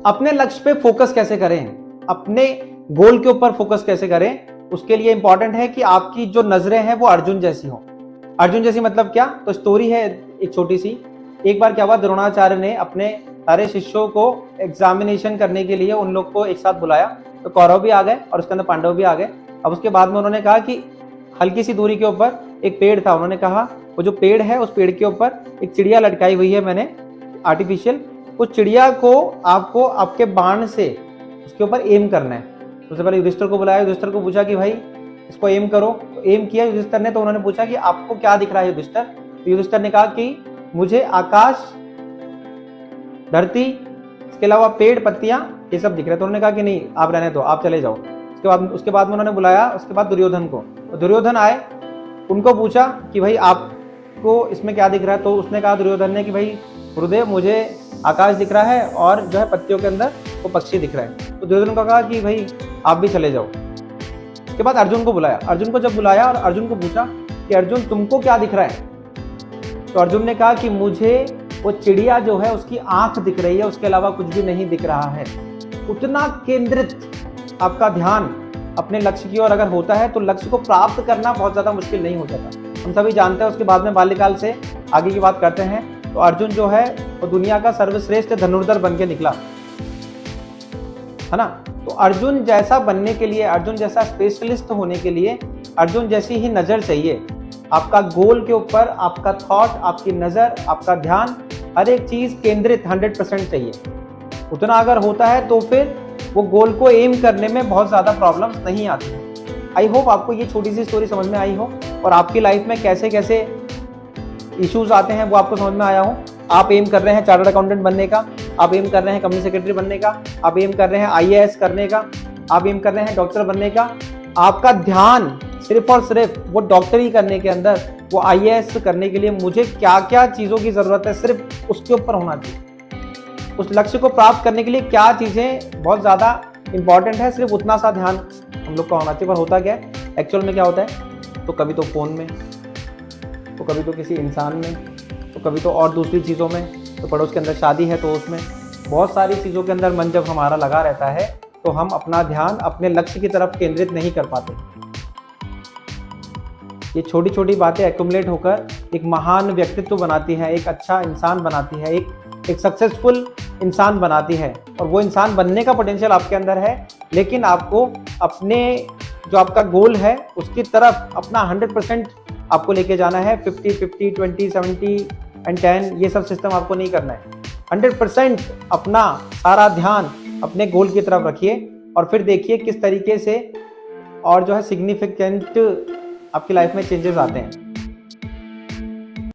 अपने लक्ष्य पे फोकस कैसे करें, अपने गोल के ऊपर फोकस कैसे करें, उसके लिए इंपॉर्टेंट है कि आपकी जो नजरें हैं वो अर्जुन जैसी हो। अर्जुन जैसी मतलब क्या? तो स्टोरी है एक छोटी सी। एक बार क्या हुआ, द्रोणाचार्य ने अपने सारे शिष्यों को एग्जामिनेशन करने के लिए उन लोग को एक साथ बुलाया। तो कौरव भी आ गए और उसके अंदर पांडव भी आ गए। अब उसके बाद में उन्होंने कहा कि हल्की सी दूरी के ऊपर एक पेड़ था। उन्होंने कहा वो जो पेड़ है उस पेड़ के ऊपर एक चिड़िया लटकाई हुई है मैंने आर्टिफिशियल। उस चिड़िया को आपको आपके बाण से उसके ऊपर एम करना है। सबसे पहले युधिष्ठिर को बुलाया, युधिष्ठिर को पूछा कि भाई इसको एम करो। तो एम किया युधिष्ठिर ने। तो उन्होंने पूछा कि आपको क्या दिख रहा है युधिष्ठिर? तो युधिष्ठिर ने कहा कि मुझे आकाश, धरती, इसके अलावा पेड़, पत्तियां, ये सब दिख रहे। तो उन्होंने कहा कि नहीं आप रहने दो, आप चले जाओ। उसके बाद में उन्होंने बुलाया उसके बाद दुर्योधन को। तो दुर्योधन आए, उनको पूछा कि भाई आपको इसमें क्या दिख रहा है? तो उसने कहा दुर्योधन ने कि भाई गुरुदेव मुझे आकाश दिख रहा है और जो है पत्तियों के अंदर वो पक्षी दिख रहा है। तो दुर्योधन को कहा कि भाई आप भी चले जाओ। उसके बाद अर्जुन को बुलाया। अर्जुन को जब बुलाया और अर्जुन को पूछा कि अर्जुन तुमको क्या दिख रहा है? तो अर्जुन ने कहा कि मुझे वो चिड़िया जो है उसकी आंख दिख रही है, उसके अलावा कुछ भी नहीं दिख रहा है। उतना केंद्रित आपका ध्यान अपने लक्ष्य की ओर अगर होता है तो लक्ष्य को प्राप्त करना बहुत ज्यादा मुश्किल नहीं हो जाता। हम सभी जानते हैं। उसके बाद में बाल्यकाल से आगे की बात करते हैं तो अर्जुन जो है वो दुनिया का सर्वश्रेष्ठ धनुर्धर बन के निकला, है ना। तो अर्जुन जैसा बनने के लिए, अर्जुन जैसा स्पेशलिस्ट होने के लिए अर्जुन जैसी ही नजर चाहिए। आपका गोल के ऊपर आपका थॉट, आपकी नजर, आपका ध्यान, हर एक चीज केंद्रित 100% चाहिए। उतना अगर होता है तो फिर वो गोल को एम करने में बहुत ज्यादा प्रॉब्लम्स नहीं आती। आई होप आपको ये छोटी सी स्टोरी समझ में आई हो और आपकी लाइफ में कैसे कैसे इश्यूज आते हैं वो आपको समझ में आया हो। आप एम कर रहे हैं चार्टर्ड अकाउंटेंट बनने का, आप एम कर रहे हैं कंपनी सेक्रेटरी बनने का, आप एम कर रहे हैं IAS करने का, आप एम कर रहे हैं डॉक्टर बनने का। आपका ध्यान सिर्फ और सिर्फ वो डॉक्टरी करने के अंदर, वो IAS करने के लिए मुझे क्या क्या चीज़ों की ज़रूरत है, सिर्फ उसके ऊपर होना चाहिए। उस लक्ष्य को प्राप्त करने के लिए क्या चीज़ें बहुत ज़्यादा इंपॉर्टेंट है, सिर्फ उतना सा ध्यान हम लोग का होना चाहिए। पर होता क्या है एक्चुअल में, क्या होता है तो कभी तो फ़ोन में, तो कभी तो किसी इंसान में, तो कभी तो और दूसरी चीज़ों में, तो पड़ोस के अंदर शादी है तो उसमें, बहुत सारी चीज़ों के अंदर मन जब हमारा लगा रहता है तो हम अपना ध्यान अपने लक्ष्य की तरफ केंद्रित नहीं कर पाते। ये छोटी छोटी बातें एक्युमुलेट होकर एक महान व्यक्तित्व बनाती हैं, एक अच्छा इंसान बनाती है, एक सक्सेसफुल इंसान बनाती है। और वो इंसान बनने का पोटेंशियल आपके अंदर है, लेकिन आपको अपने जो आपका गोल है उसकी तरफ अपना 100% आपको लेके जाना है। 50-50, 20, 70 एंड 10 ये सब सिस्टम आपको नहीं करना है। 100% अपना सारा ध्यान अपने गोल की तरफ रखिए और फिर देखिए किस तरीके से और जो है सिग्निफिकेंट आपकी लाइफ में चेंजेस आते हैं।